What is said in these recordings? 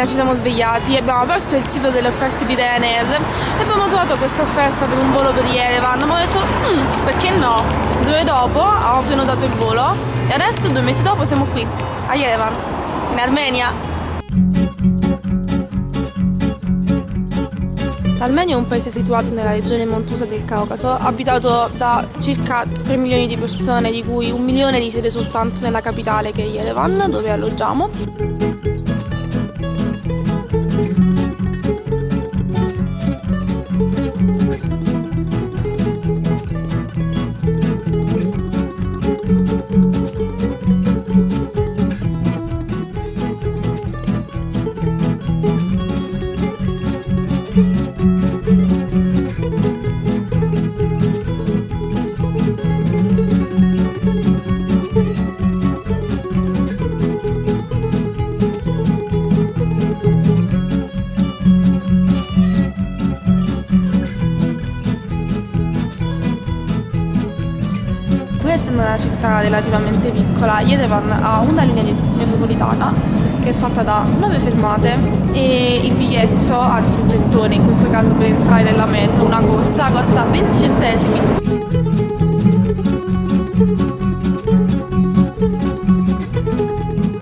ci siamo svegliati, abbiamo aperto il sito delle offerte di Ryanair e abbiamo trovato questa offerta per un volo per Yerevan. Abbiamo detto, perché no? 2 ore dopo abbiamo prenotato il volo e adesso 2 mesi dopo siamo qui, a Yerevan, in Armenia. L'Armenia è un paese situato nella regione montuosa del Caucaso, abitato da circa 3 milioni di persone, di cui 1 milione risiede soltanto nella capitale che è Yerevan, dove alloggiamo. Pur essendo una città relativamente piccola, Yerevan ha una linea metropolitana che è fatta da 9 fermate e il biglietto, anzi il gettone in questo caso per entrare nella metro, una corsa, costa 20 centesimi.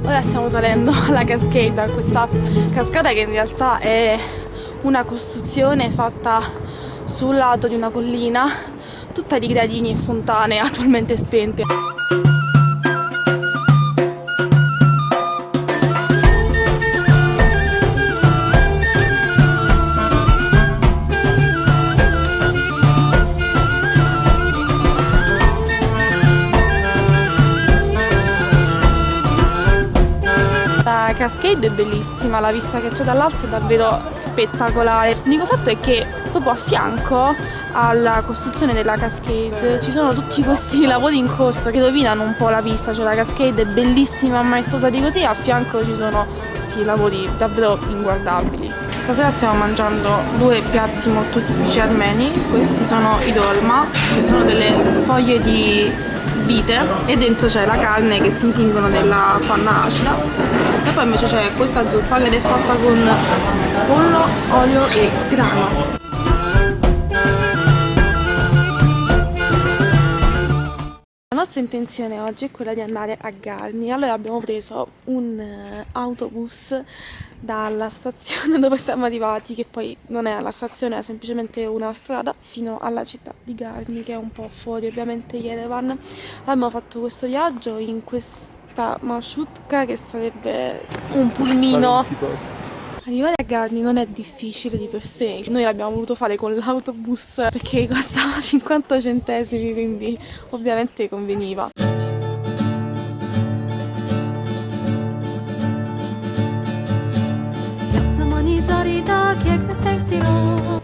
Ora stiamo salendo alla Cascade, questa cascata che in realtà è una costruzione fatta sul lato di una collina, tutta di gradini e fontane attualmente spente. La Cascade è bellissima, la vista che c'è dall'alto è davvero spettacolare. L'unico fatto è che proprio a fianco alla costruzione della Cascade ci sono tutti questi lavori in corso che rovinano un po' la vista, cioè la Cascade è bellissima, maestosa di così, a fianco ci sono questi lavori davvero inguardabili. Stasera stiamo mangiando 2 piatti molto tipici armeni, questi sono i dolma, che sono delle foglie di vite e dentro c'è la carne che si intingono nella panna acida e poi invece c'è questa zuppa che è fatta con pollo, olio e grano. La nostra intenzione oggi è quella di andare a Garni, allora abbiamo preso un autobus dalla stazione dove siamo arrivati, che poi non è la stazione, è semplicemente una strada, fino alla città di Garni, che è un po' fuori ovviamente Yerevan. Abbiamo fatto questo viaggio in questa marshrutka che sarebbe un pulmino. Arrivare a Garni non è difficile di per sé, noi l'abbiamo voluto fare con l'autobus perché costava 50 centesimi, quindi ovviamente conveniva.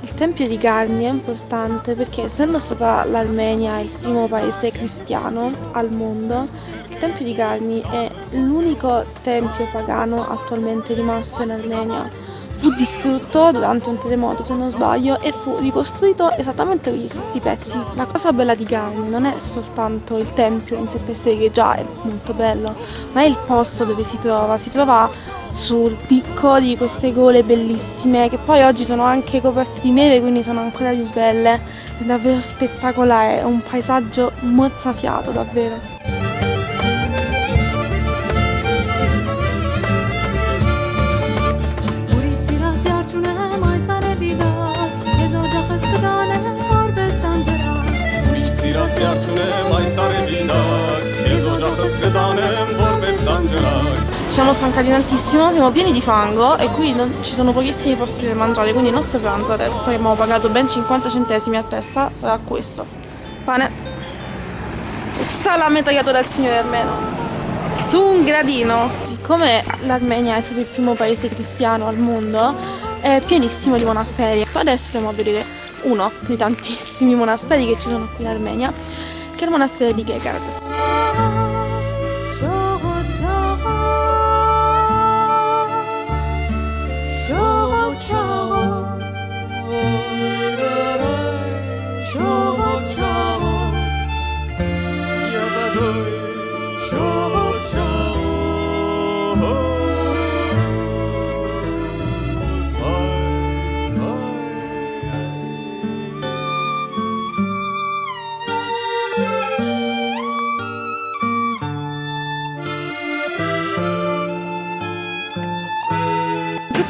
Il Tempio di Garni è importante perché, essendo stata l'Armenia il primo paese cristiano al mondo, il Tempio di Garni è l'unico tempio pagano attualmente rimasto in Armenia. Fu distrutto durante un terremoto, se non sbaglio, e fu ricostruito esattamente con gli stessi pezzi. La cosa bella di Garni non è soltanto il tempio in sé per sé, che già è molto bello, ma è il posto dove si trova. Si trova sul picco di queste gole bellissime, che poi oggi sono anche coperte di neve, quindi sono ancora più belle. È davvero spettacolare, è un paesaggio mozzafiato, davvero. Ci siamo stancati tantissimo, siamo pieni di fango e qui ci sono pochissimi posti per mangiare, quindi il nostro pranzo adesso, che abbiamo pagato ben 50 centesimi a testa, sarà questo: pane e salame tagliato dal signore armeno su un gradino. Siccome l'Armenia è stato il primo paese cristiano al mondo, è pienissimo di monasteri. Adesso stiamo a vedere uno dei tantissimi monasteri che ci sono qui in Armenia, che è il monastero di Gegard.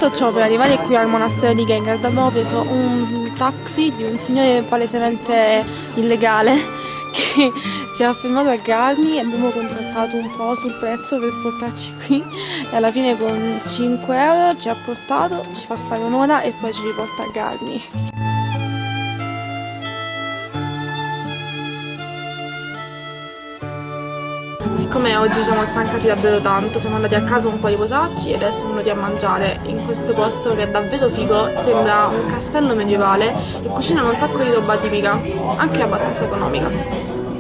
tutto ciò per arrivare qui al monastero di Gengad abbiamo preso un taxi di un signore palesemente illegale che ci ha fermato a Garni e abbiamo contrattato un po' sul prezzo per portarci qui e alla fine con 5 euro ci ha portato, ci fa stare un'ora e poi ci riporta a Garni. Siccome oggi siamo stancati davvero tanto, siamo andati a casa un po' a riposarci e adesso siamo venuti a mangiare in questo posto che è davvero figo, sembra un castello medievale e cucinano un sacco di roba tipica, anche abbastanza economica.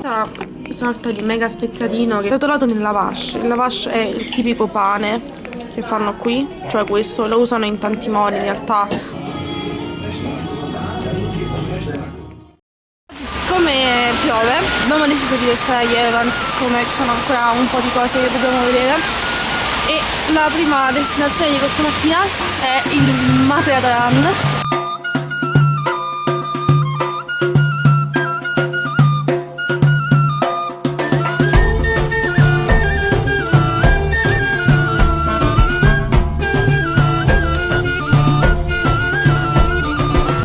Una sorta di mega spezzatino che è rotolato nel lavash. Il lavash è il tipico pane che fanno qui, cioè questo, lo usano in tanti modi in realtà. Siccome piove, abbiamo deciso di restare a Yerevan, siccome ci sono ancora un po' di cose che dobbiamo vedere. E la prima destinazione di questa mattina è il Matterhorn.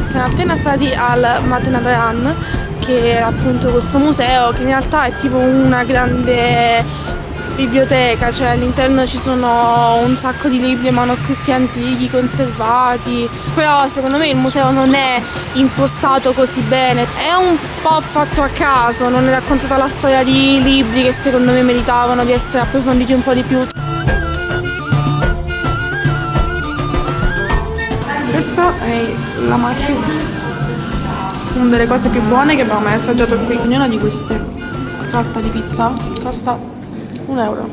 Siamo appena stati al Matterhorn, che è appunto questo museo che in realtà è tipo una grande biblioteca, cioè all'interno ci sono un sacco di libri e manoscritti antichi conservati, però secondo me il museo non è impostato così bene, è un po' fatto a caso, non è raccontata la storia di libri che secondo me meritavano di essere approfonditi un po' di più. Questa è la macchia, una delle cose più buone che abbiamo mai assaggiato qui. Ognuna di queste sorta di pizza costa 1 euro.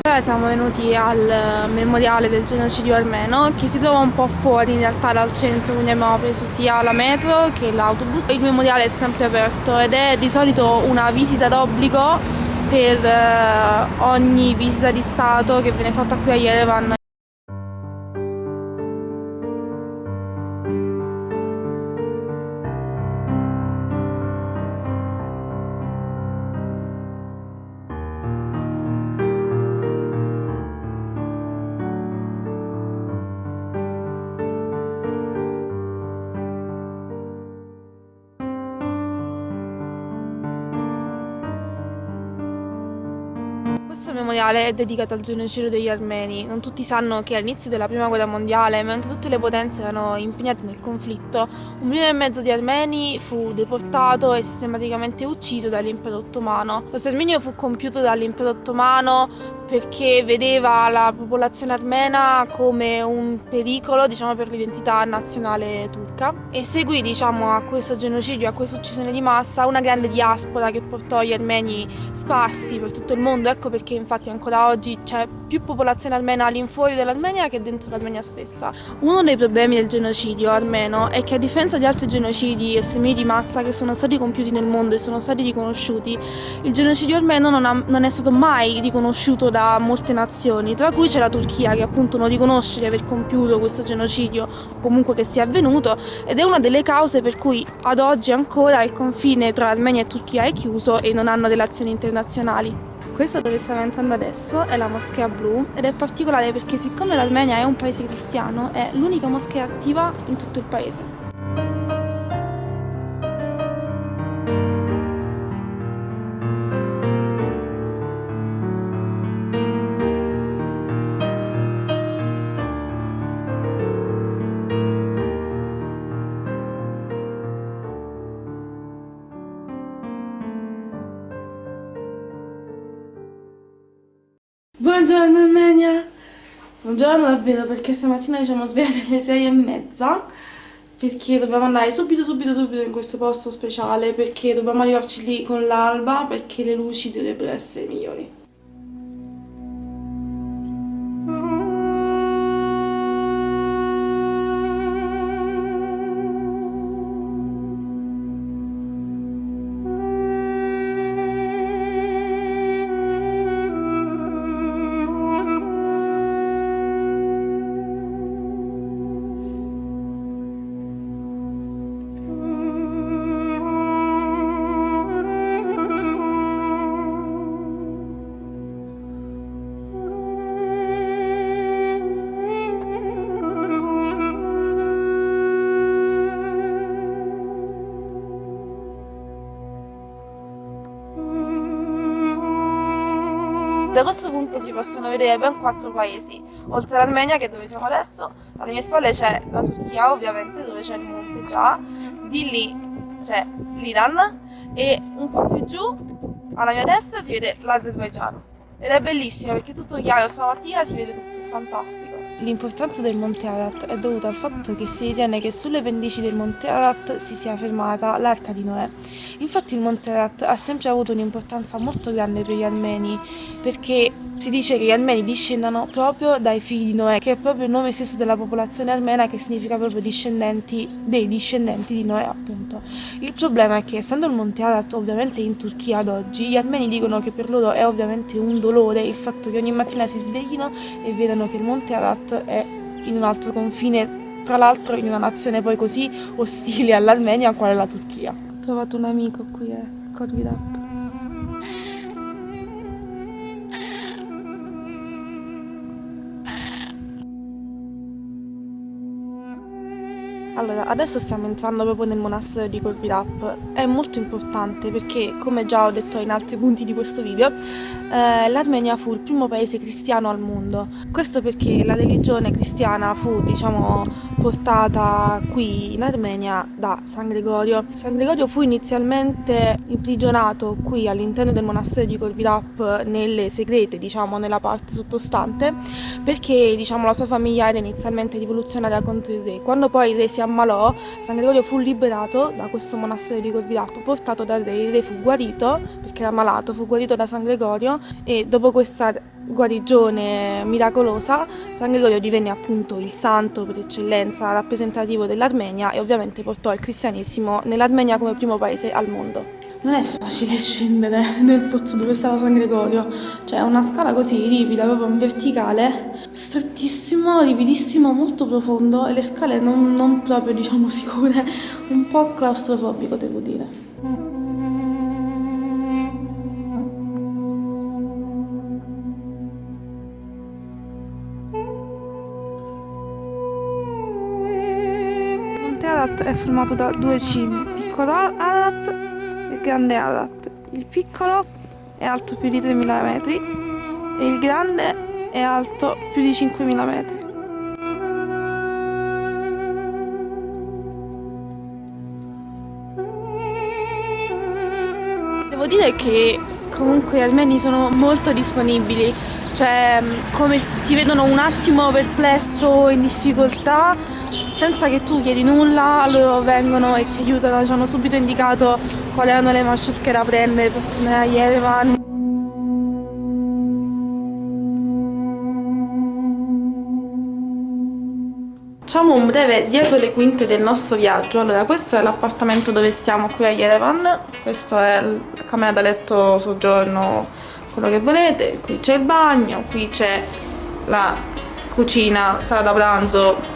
Ora siamo venuti al memoriale del genocidio armeno, che si trova un po' fuori in realtà dal centro, quindi abbiamo preso sia la metro che l'autobus. Il memoriale è sempre aperto ed è di solito una visita d'obbligo per ogni visita di Stato che viene fatta qui a Yerevan. Questo memoriale è dedicato al genocidio degli armeni. Non tutti sanno che all'inizio della prima guerra mondiale, mentre tutte le potenze erano impegnate nel conflitto, 1,5 milioni di armeni fu deportato e sistematicamente ucciso dall'impero ottomano. Lo sterminio fu compiuto dall'impero ottomano perché vedeva la popolazione armena come un pericolo, diciamo, per l'identità nazionale turca, e seguì, diciamo, a questo genocidio, a questa uccisione di massa, una grande diaspora che portò gli armeni sparsi per tutto il mondo. Ecco perché infatti ancora oggi c'è più popolazione armena all'infuori dell'Armenia che dentro l'Armenia stessa. Uno dei problemi del genocidio armeno è che, a differenza di altri genocidi e stermini di massa che sono stati compiuti nel mondo e sono stati riconosciuti, il genocidio armeno non è stato mai riconosciuto da molte nazioni, tra cui c'è la Turchia, che appunto non riconosce di aver compiuto questo genocidio o comunque che sia avvenuto, ed è una delle cause per cui ad oggi ancora il confine tra Armenia e Turchia è chiuso e non hanno relazioni internazionali. Questa dove stiamo entrando adesso è la Moschea Blu ed è particolare perché, siccome l'Armenia è un paese cristiano, è l'unica moschea attiva in tutto il paese. Buongiorno Armenia! Buongiorno davvero, perché stamattina ci siamo svegliati alle 6:30 perché dobbiamo andare subito in questo posto speciale, perché dobbiamo arrivarci lì con l'alba perché le luci dovrebbero essere migliori. Da questo punto si possono vedere ben 4 paesi, oltre all'Armenia, che è dove siamo adesso. Alle mie spalle c'è la Turchia, ovviamente, dove c'è il monte già, di lì c'è l'Iran e un po' più giù, alla mia destra, si vede l'Azerbaigian. Ed è bellissimo perché è tutto chiaro, stamattina si vede tutto fantastico. L'importanza del Monte Ararat è dovuta al fatto che si ritiene che sulle pendici del Monte Ararat si sia fermata l'Arca di Noè. Infatti il Monte Ararat ha sempre avuto un'importanza molto grande per gli armeni, perché si dice che gli armeni discendano proprio dai figli di Noè, che è proprio il nome stesso della popolazione armena, che significa proprio discendenti dei discendenti di Noè, appunto. Il problema è che, essendo il Monte Ararat ovviamente in Turchia ad oggi, gli armeni dicono che per loro è ovviamente un dolore il fatto che ogni mattina si sveglino e vedano che il Monte Ararat è in un altro confine, tra l'altro in una nazione poi così ostile all'Armenia qual è la Turchia. Ho trovato un amico qui a Corvid Up. Allora, adesso stiamo entrando proprio nel monastero di Corvid Up. È molto importante perché, come già ho detto in altri punti di questo video, l'Armenia fu il primo paese cristiano al mondo. Questo perché la religione cristiana fu, diciamo, portata qui in Armenia da San Gregorio. San Gregorio fu inizialmente imprigionato qui all'interno del monastero di Corvid Up nelle segrete, diciamo, nella parte sottostante, perché, diciamo, la sua famiglia era inizialmente rivoluzionaria contro il re. Quando poi il re si ammalò, San Gregorio fu liberato da questo monastero di Corvid Up, portato dal re. Il re fu guarito perché era malato, fu guarito da San Gregorio e dopo questa guarigione miracolosa San Gregorio divenne appunto il santo per eccellenza rappresentativo dell'Armenia e ovviamente portò il cristianesimo nell'Armenia come primo paese al mondo. Non è facile scendere nel pozzo dove stava San Gregorio, cioè è una scala così ripida, proprio in verticale, strettissimo, ripidissimo, molto profondo e le scale non proprio, diciamo, sicure, un po' claustrofobico devo dire. Il Monte Ararat è formato da due cime, il piccolo Ararat e il grande Ararat. Il piccolo è alto più di 3.000 metri e il grande è alto più di 5.000 metri. Devo dire che comunque gli armeni sono molto disponibili, cioè come ti vedono un attimo perplesso, in difficoltà, senza che tu chiedi nulla, loro vengono e ti aiutano, ci hanno subito indicato quali erano le marshrutte da prendere per tornare a Yerevan. Facciamo un breve dietro le quinte del nostro viaggio. Allora, questo è l'appartamento dove stiamo qui a Yerevan, questa è la camera da letto soggiorno, quello che volete, qui c'è il bagno, qui c'è la cucina, sala da pranzo,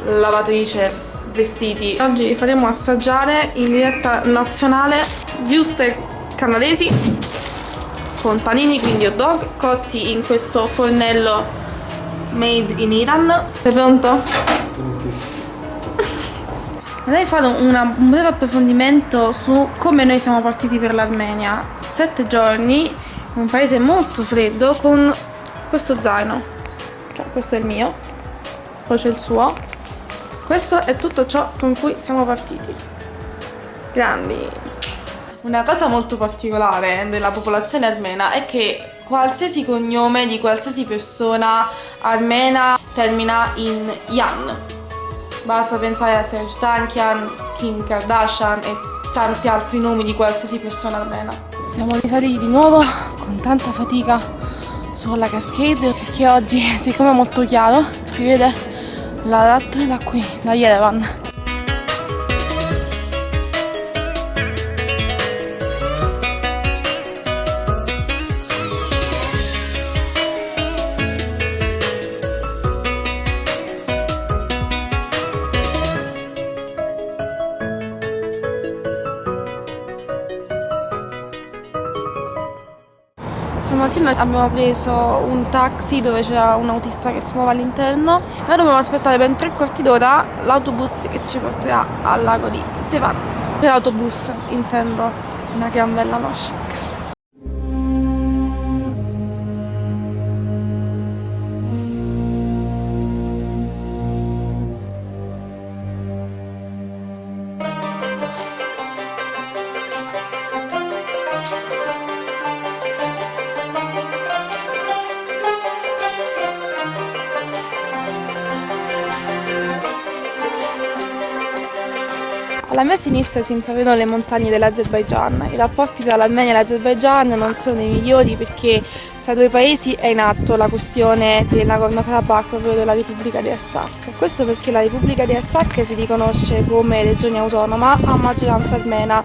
lavatrice, vestiti. Oggi vi faremo assaggiare in diretta nazionale wurstel canadesi con panini, quindi hot dog, cotti in questo fornello made in Iran. Sei pronto? Prontissimo. Vorrei fare un breve approfondimento su come noi siamo partiti per l'Armenia. 7 giorni in un paese molto freddo con questo zaino. Cioè, questo è il mio, poi c'è il suo. Questo è tutto ciò con cui siamo partiti. Grandi. Una cosa molto particolare della popolazione armena è che qualsiasi cognome di qualsiasi persona armena termina in Yan. Basta pensare a Serj Tankian, Kim Kardashian e tanti altri nomi di qualsiasi persona armena. Siamo risaliti di nuovo con tanta fatica sulla cascade perché oggi, siccome è molto chiaro, si vede l'Ararat da qui, da Yerevan. Stamattina abbiamo preso un taxi dove c'era un autista che fumava all'interno e dobbiamo aspettare per 3/4 d'ora l'autobus che ci porterà al lago di Sevan. Per autobus intendo una gran bella marshrutka. Alla mia sinistra si intravedono le montagne dell'Azerbaigian. I rapporti tra l'Armenia e l'Azerbaigian non sono dei migliori perché tra i due paesi è in atto la questione del Nagorno-Karabakh, ovvero della Repubblica di Artsakh. Questo perché la Repubblica di Artsakh si riconosce come regione autonoma a maggioranza armena,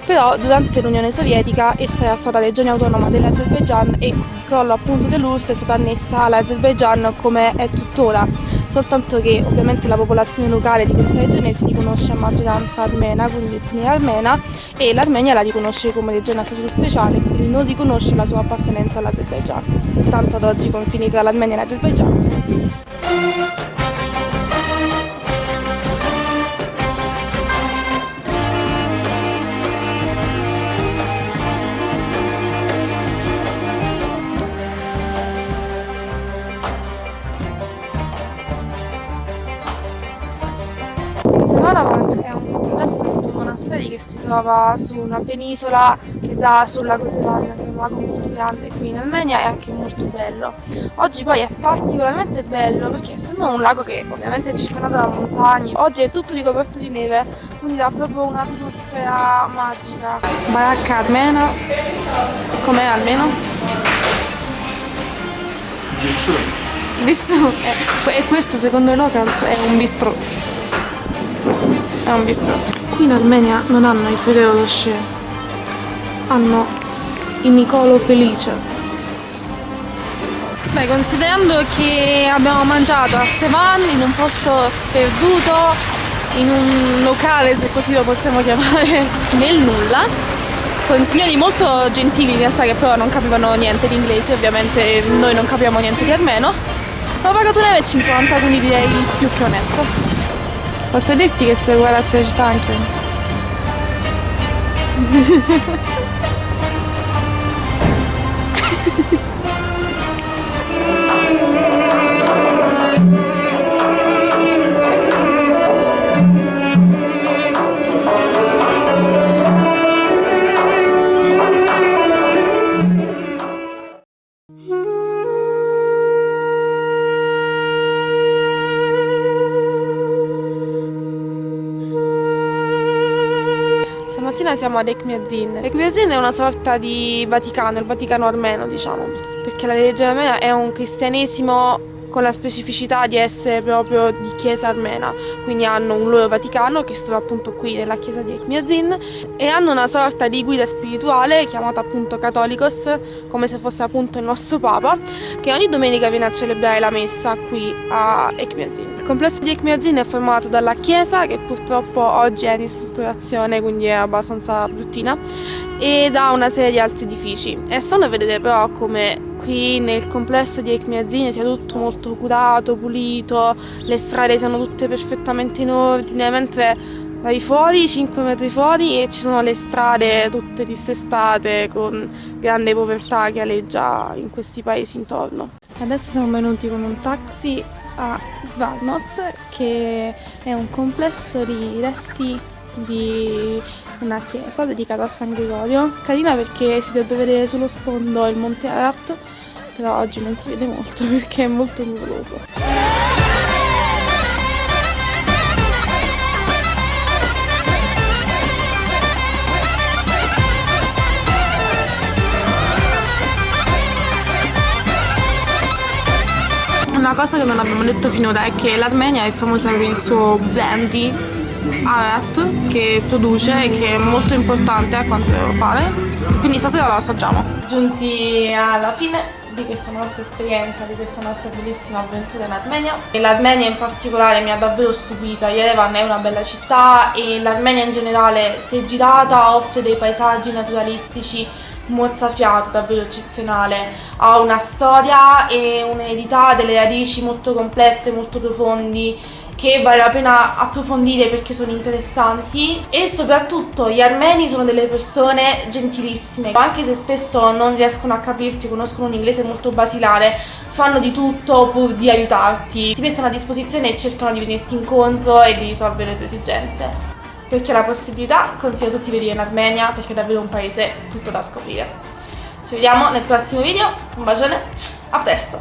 però durante l'Unione Sovietica essa era stata regione autonoma dell'Azerbaigian e con il crollo appunto dell'URSS è stata annessa all'Azerbaigian come è tuttora, soltanto che ovviamente la popolazione locale di questa regione si riconosce a maggioranza armena, quindi etnia armena, e l'Armenia la riconosce come regione a statuto speciale, quindi non riconosce la sua appartenenza all'Azerbaigian. Pertanto ad oggi i confini tra l'Armenia e l'Azerbaigian sono chiusi. Sevalavak è un complesso di monasteri che si trova su una penisola che dà sul lago Sevan, che è un lago molto grande qui in Armenia e anche molto bello. Oggi poi è particolarmente bello perché essendo un lago che ovviamente è circondato da montagne, oggi è tutto ricoperto di neve, quindi dà proprio un'atmosfera magica. Baracca armena, com'è almeno? Bistrò. E questo secondo i locals è un bistrò. Questo è un bistrò. Qui in Armenia non hanno i Ferrero Rocher, hanno il Niccolò Felice. Beh, considerando che abbiamo mangiato a Sevan in un posto sperduto, in un locale, se così lo possiamo chiamare, nel nulla, con signori molto gentili in realtà che però non capivano niente di inglese, ovviamente noi non capiamo niente di armeno, ho pagato 1,50 €, quindi direi più che onesto. Posso dirti che sei uguale a Serge Tankian? Stamattina siamo ad Ekmiadzin. Ekmiadzin è una sorta di Vaticano, il Vaticano armeno, diciamo, perché la religione armena è un cristianesimo con la specificità di essere proprio di chiesa armena, quindi hanno un loro Vaticano che si trova appunto qui nella chiesa di Ekmiadzin e hanno una sorta di guida spirituale chiamata appunto Catholicos, come se fosse appunto il nostro Papa, che ogni domenica viene a celebrare la messa qui a Ekmiadzin. Il complesso di Ekmiadzin è formato dalla chiesa, che purtroppo oggi è in ristrutturazione, quindi è abbastanza bruttina, e da una serie di altri edifici. È strano vedere però come qui nel complesso di Ekmiadzin sia tutto molto curato, pulito, le strade siano tutte perfettamente in ordine, mentre vai fuori, 5 metri fuori, e ci sono le strade tutte dissestate con grande povertà che aleggia in questi paesi intorno. Adesso siamo venuti con un taxi a Svarnoz, che è un complesso di resti di una chiesa dedicata a San Gregorio, carina perché si dovrebbe vedere sullo sfondo il Monte Ararat, però oggi non si vede molto perché è molto nuvoloso. Una cosa che non abbiamo detto finora è che l'Armenia è famosa per il suo brandy Ararat che produce e che è molto importante a quanto pare, quindi stasera lo assaggiamo. Giunti alla fine di questa nostra esperienza, di questa nostra bellissima avventura in Armenia. E l'Armenia in particolare mi ha davvero stupita. Yerevan è una bella città e l'Armenia in generale, se girata, offre dei paesaggi naturalistici mozzafiato davvero eccezionale, ha una storia e un'eredità, delle radici molto complesse, molto profondi, che vale la pena approfondire perché sono interessanti, e soprattutto gli armeni sono delle persone gentilissime, anche se spesso non riescono a capirti, conoscono un inglese molto basilare, fanno di tutto pur di aiutarti, si mettono a disposizione e cercano di venirti incontro e di risolvere le tue esigenze. Perché la possibilità, consiglio a tutti di venire in Armenia perché è davvero un paese tutto da scoprire. Ci vediamo nel prossimo video, un bacione, a presto!